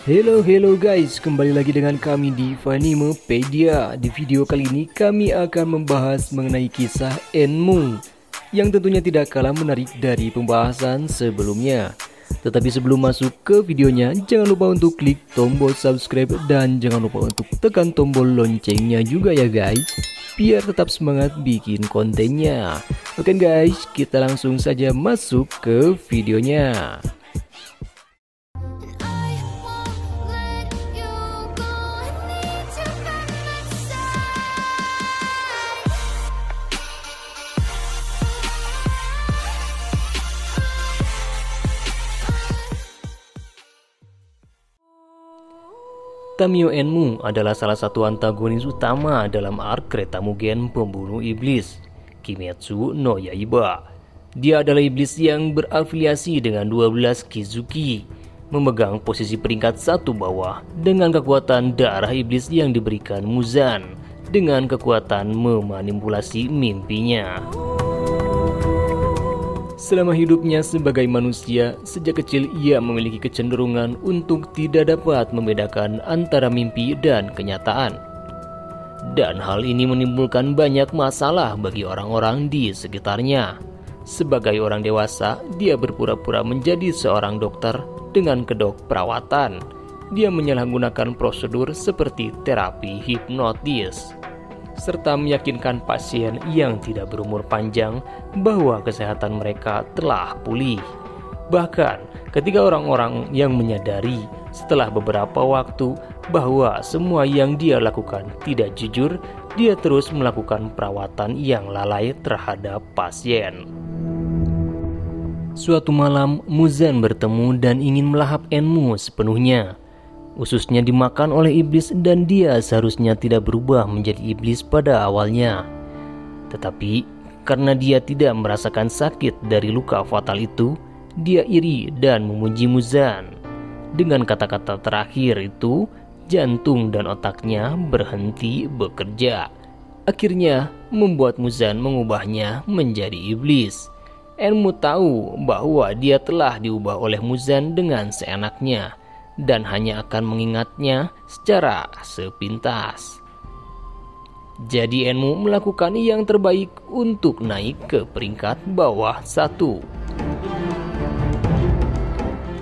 Hello guys, kembali lagi dengan kami di Fanimepedia. Di video kali ini kami akan membahas mengenai kisah Enmu yang tentunya tidak kalah menarik dari pembahasan sebelumnya. Tetapi sebelum masuk ke videonya, jangan lupa untuk klik tombol subscribe dan jangan lupa untuk tekan tombol loncengnya juga ya guys, biar tetap semangat bikin kontennya. Oke guys, kita langsung saja masuk ke videonya. Tamio Enmu adalah salah satu antagonis utama dalam arc Kereta Mugen Pembunuh Iblis, Kimetsu no Yaiba. Dia adalah iblis yang berafiliasi dengan 12 Kizuki, memegang posisi peringkat 1 bawah dengan kekuatan darah iblis yang diberikan Muzan, dengan kekuatan memanipulasi mimpinya. Selama hidupnya sebagai manusia, sejak kecil ia memiliki kecenderungan untuk tidak dapat membedakan antara mimpi dan kenyataan. Dan hal ini menimbulkan banyak masalah bagi orang-orang di sekitarnya. Sebagai orang dewasa, dia berpura-pura menjadi seorang dokter dengan kedok perawatan. Dia menyalahgunakan prosedur seperti terapi hipnotis, serta meyakinkan pasien yang tidak berumur panjang bahwa kesehatan mereka telah pulih. Bahkan ketika orang-orang yang menyadari setelah beberapa waktu bahwa semua yang dia lakukan tidak jujur, dia terus melakukan perawatan yang lalai terhadap pasien. Suatu malam, Muzan bertemu dan ingin melahap Enmu sepenuhnya. Ususnya dimakan oleh iblis dan dia seharusnya tidak berubah menjadi iblis pada awalnya. Tetapi karena dia tidak merasakan sakit dari luka fatal itu, dia iri dan memuji Muzan. Dengan kata-kata terakhir itu, jantung dan otaknya berhenti bekerja. Akhirnya membuat Muzan mengubahnya menjadi iblis. Enmu tahu bahwa dia telah diubah oleh Muzan dengan seenaknya dan hanya akan mengingatnya secara sepintas. Jadi Enmu melakukan yang terbaik untuk naik ke peringkat bawah 1.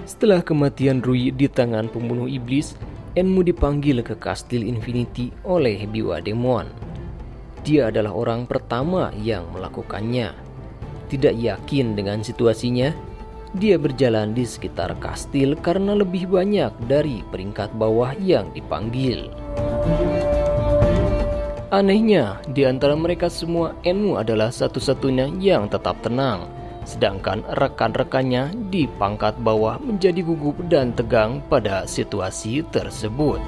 Setelah kematian Rui di tangan pembunuh iblis, Enmu dipanggil ke Kastil Infinity oleh Biwa Demon. Dia adalah orang pertama yang melakukannya. Tidak yakin dengan situasinya, dia berjalan di sekitar kastil karena lebih banyak dari peringkat bawah yang dipanggil. Anehnya, di antara mereka semua, Enmu adalah satu-satunya yang tetap tenang, sedangkan rekan-rekannya di pangkat bawah menjadi gugup dan tegang pada situasi tersebut.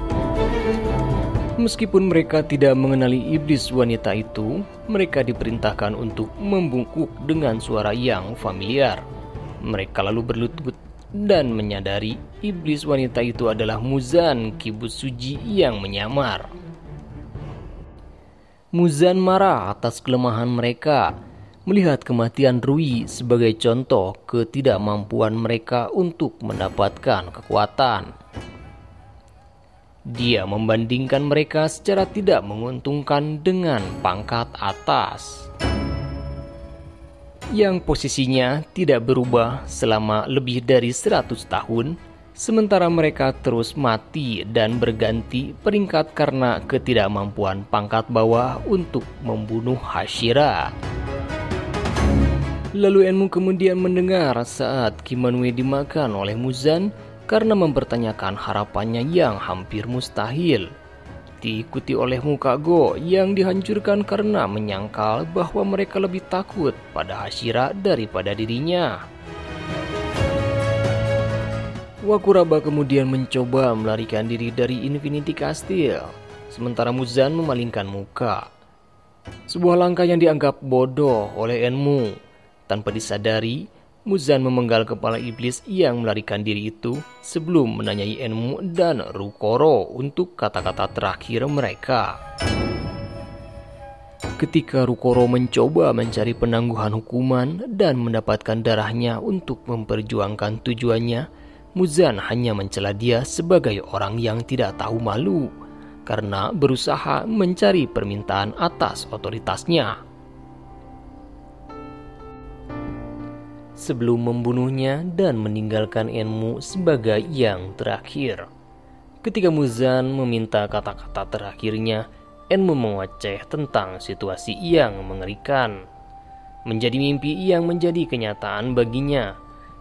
Meskipun mereka tidak mengenali iblis wanita itu, mereka diperintahkan untuk membungkuk dengan suara yang familiar. Mereka lalu berlutut dan menyadari iblis wanita itu adalah Muzan Kibutsuji yang menyamar. Muzan marah atas kelemahan mereka, melihat kematian Rui sebagai contoh ketidakmampuan mereka untuk mendapatkan kekuatan. Dia membandingkan mereka secara tidak menguntungkan dengan pangkat atas, yang posisinya tidak berubah selama lebih dari 100 tahun, sementara mereka terus mati dan berganti peringkat karena ketidakmampuan pangkat bawah untuk membunuh Hashira. Lalu Enmu kemudian mendengar saat Kimanwe dimakan oleh Muzan karena mempertanyakan harapannya yang hampir mustahil. Diikuti oleh Mukago yang dihancurkan karena menyangkal bahwa mereka lebih takut pada Hashira daripada dirinya. Wakuraba kemudian mencoba melarikan diri dari Infinity Castle, sementara Muzan memalingkan muka. Sebuah langkah yang dianggap bodoh oleh Enmu. Tanpa disadari, Muzan memenggal kepala iblis yang melarikan diri itu sebelum menanyai Enmu dan Rukoro untuk kata-kata terakhir mereka. Ketika Rukoro mencoba mencari penangguhan hukuman dan mendapatkan darahnya untuk memperjuangkan tujuannya, Muzan hanya mencela dia sebagai orang yang tidak tahu malu karena berusaha mencari permintaan atas otoritasnya. Sebelum membunuhnya dan meninggalkan Enmu sebagai yang terakhir. Ketika Muzan meminta kata-kata terakhirnya, Enmu mengoceh tentang situasi yang mengerikan. Menjadi mimpi yang menjadi kenyataan baginya.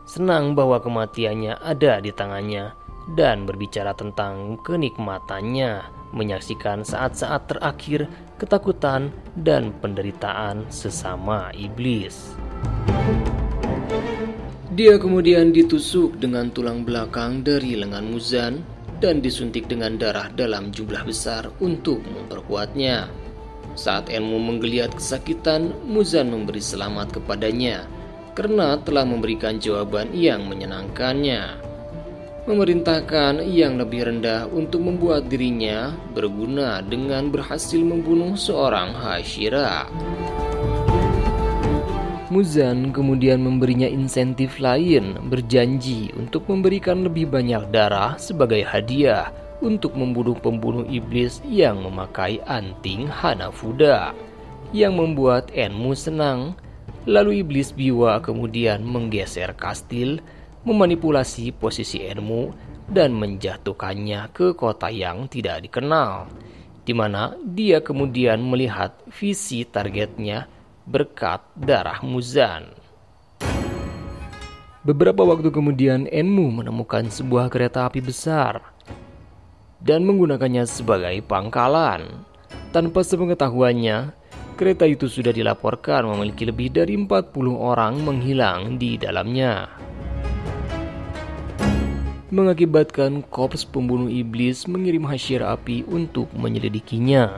Senang bahwa kematiannya ada di tangannya dan berbicara tentang kenikmatannya menyaksikan saat-saat terakhir ketakutan dan penderitaan sesama iblis. Dia kemudian ditusuk dengan tulang belakang dari lengan Muzan dan disuntik dengan darah dalam jumlah besar untuk memperkuatnya. Saat Enmu menggeliat kesakitan, Muzan memberi selamat kepadanya karena telah memberikan jawaban yang menyenangkannya. Memerintahkan yang lebih rendah untuk membuat dirinya berguna dengan berhasil membunuh seorang Hashira. Muzan kemudian memberinya insentif lain, berjanji untuk memberikan lebih banyak darah sebagai hadiah untuk membunuh pembunuh iblis yang memakai anting Hanafuda, yang membuat Enmu senang. Lalu iblis Biwa kemudian menggeser kastil, memanipulasi posisi Enmu dan menjatuhkannya ke kota yang tidak dikenal, di mana dia kemudian melihat visi targetnya berkat darah Muzan. Beberapa waktu kemudian Enmu menemukan sebuah kereta api besar dan menggunakannya sebagai pangkalan. Tanpa sepengetahuannya, kereta itu sudah dilaporkan memiliki lebih dari 40 orang menghilang di dalamnya, mengakibatkan korps pembunuh iblis mengirim Hashira api untuk menyelidikinya.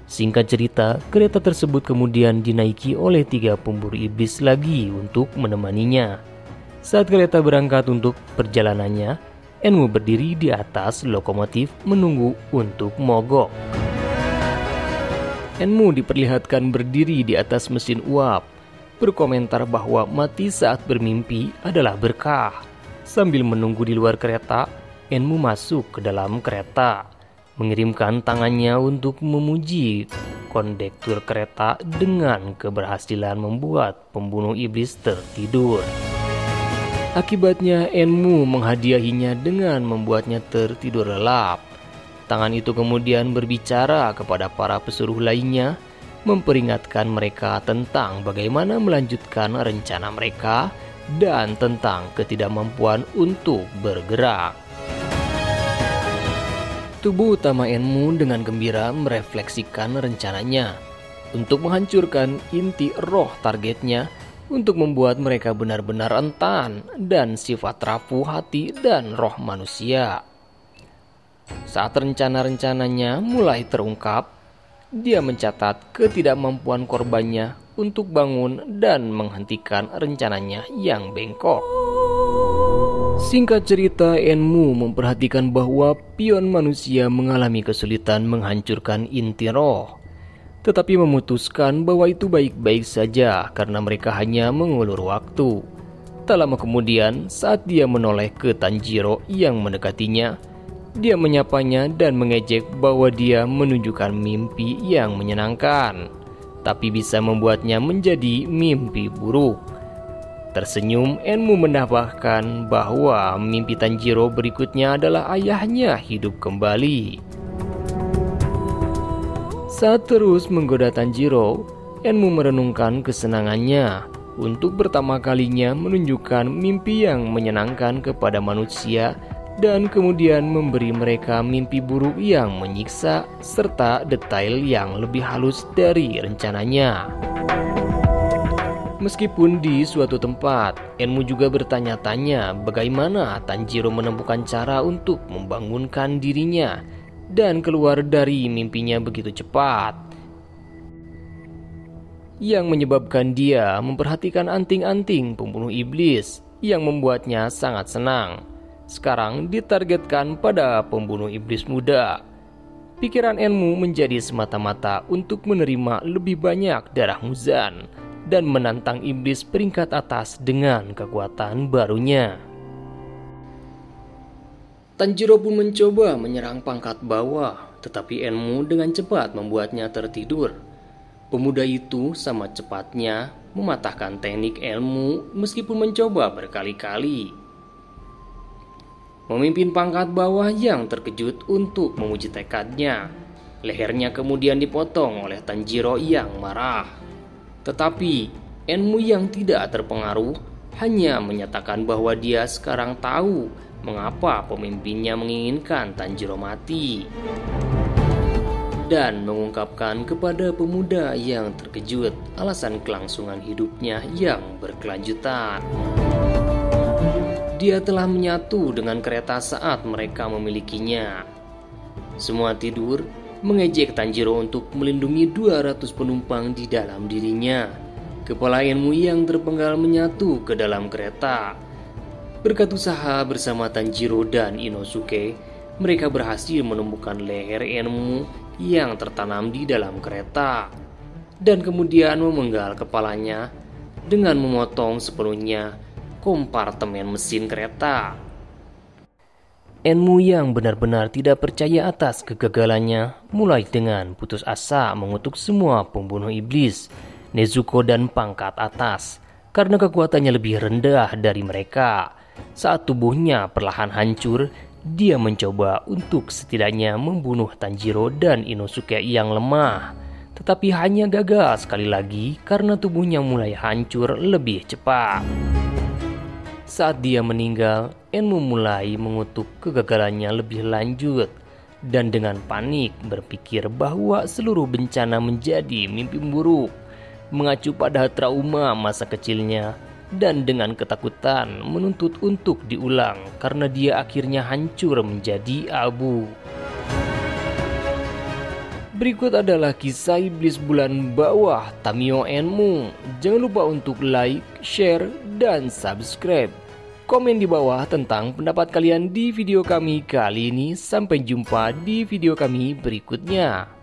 Singkat cerita, kereta tersebut kemudian dinaiki oleh 3 pemburu iblis lagi untuk menemaninya. Saat kereta berangkat untuk perjalanannya, Enmu berdiri di atas lokomotif menunggu untuk mogok. Enmu diperlihatkan berdiri di atas mesin uap, berkomentar bahwa mati saat bermimpi adalah berkah. Sambil menunggu di luar kereta, Enmu masuk ke dalam kereta, mengirimkan tangannya untuk memuji kondektur kereta dengan keberhasilan membuat pembunuh iblis tertidur. Akibatnya Enmu menghadiahinya dengan membuatnya tertidur lelap. Tangan itu kemudian berbicara kepada para pesuruh lainnya, memperingatkan mereka tentang bagaimana melanjutkan rencana mereka dan tentang ketidakmampuan untuk bergerak. Tubuh utama Enmu dengan gembira merefleksikan rencananya untuk menghancurkan inti roh targetnya, untuk membuat mereka benar-benar rentan dan sifat rapuh hati dan roh manusia. Saat rencana-rencananya mulai terungkap, dia mencatat ketidakmampuan korbannya untuk bangun dan menghentikan rencananya yang bengkok. Singkat cerita, Enmu memperhatikan bahwa pion manusia mengalami kesulitan menghancurkan inti roh, tetapi memutuskan bahwa itu baik-baik saja karena mereka hanya mengulur waktu. Tak lama kemudian, saat dia menoleh ke Tanjiro yang mendekatinya, dia menyapanya dan mengejek bahwa dia menunjukkan mimpi yang menyenangkan, tapi bisa membuatnya menjadi mimpi buruk. Tersenyum, Enmu menambahkan bahwa mimpi Tanjiro berikutnya adalah ayahnya hidup kembali. Saat terus menggoda Tanjiro, Enmu merenungkan kesenangannya untuk pertama kalinya menunjukkan mimpi yang menyenangkan kepada manusia dan kemudian memberi mereka mimpi buruk yang menyiksa serta detail yang lebih halus dari rencananya. Meskipun di suatu tempat, Enmu juga bertanya-tanya bagaimana Tanjiro menemukan cara untuk membangunkan dirinya dan keluar dari mimpinya begitu cepat, yang menyebabkan dia memperhatikan anting-anting pembunuh iblis yang membuatnya sangat senang. Sekarang ditargetkan pada pembunuh iblis muda. Pikiran Enmu menjadi semata-mata untuk menerima lebih banyak darah Muzan dan menantang iblis peringkat atas dengan kekuatan barunya. Tanjiro pun mencoba menyerang pangkat bawah, tetapi Enmu dengan cepat membuatnya tertidur. Pemuda itu sama cepatnya mematahkan teknik Enmu meskipun mencoba berkali-kali. Memimpin pangkat bawah yang terkejut untuk memuji tekadnya. Lehernya kemudian dipotong oleh Tanjiro yang marah. Tetapi Enmu yang tidak terpengaruh hanya menyatakan bahwa dia sekarang tahu mengapa pemimpinnya menginginkan Tanjiro mati, dan mengungkapkan kepada pemuda yang terkejut alasan kelangsungan hidupnya yang berkelanjutan. Dia telah menyatu dengan kereta saat mereka memilikinya. Semua tidur mengejek Tanjiro untuk melindungi 200 penumpang di dalam dirinya. Kepala Enmu yang terpenggal menyatu ke dalam kereta. Berkat usaha bersama Tanjiro dan Inosuke, mereka berhasil menemukan leher Enmu yang tertanam di dalam kereta, dan kemudian memenggal kepalanya dengan memotong sepenuhnya kompartemen mesin kereta. Enmu yang benar-benar tidak percaya atas kegagalannya mulai dengan putus asa mengutuk semua pembunuh iblis, Nezuko dan pangkat atas, karena kekuatannya lebih rendah dari mereka. Saat tubuhnya perlahan hancur, dia mencoba untuk setidaknya membunuh Tanjiro dan Inosuke yang lemah, tetapi hanya gagal sekali lagi karena tubuhnya mulai hancur lebih cepat. Saat dia meninggal, Enmu mulai mengutuk kegagalannya lebih lanjut dan dengan panik berpikir bahwa seluruh bencana menjadi mimpi buruk, mengacu pada trauma masa kecilnya, dan dengan ketakutan menuntut untuk diulang karena dia akhirnya hancur menjadi abu. Berikut adalah kisah iblis bulan bawah Tamiyo Enmu. Jangan lupa untuk like, share, dan subscribe. Komen di bawah tentang pendapat kalian di video kami kali ini. Sampai jumpa di video kami berikutnya.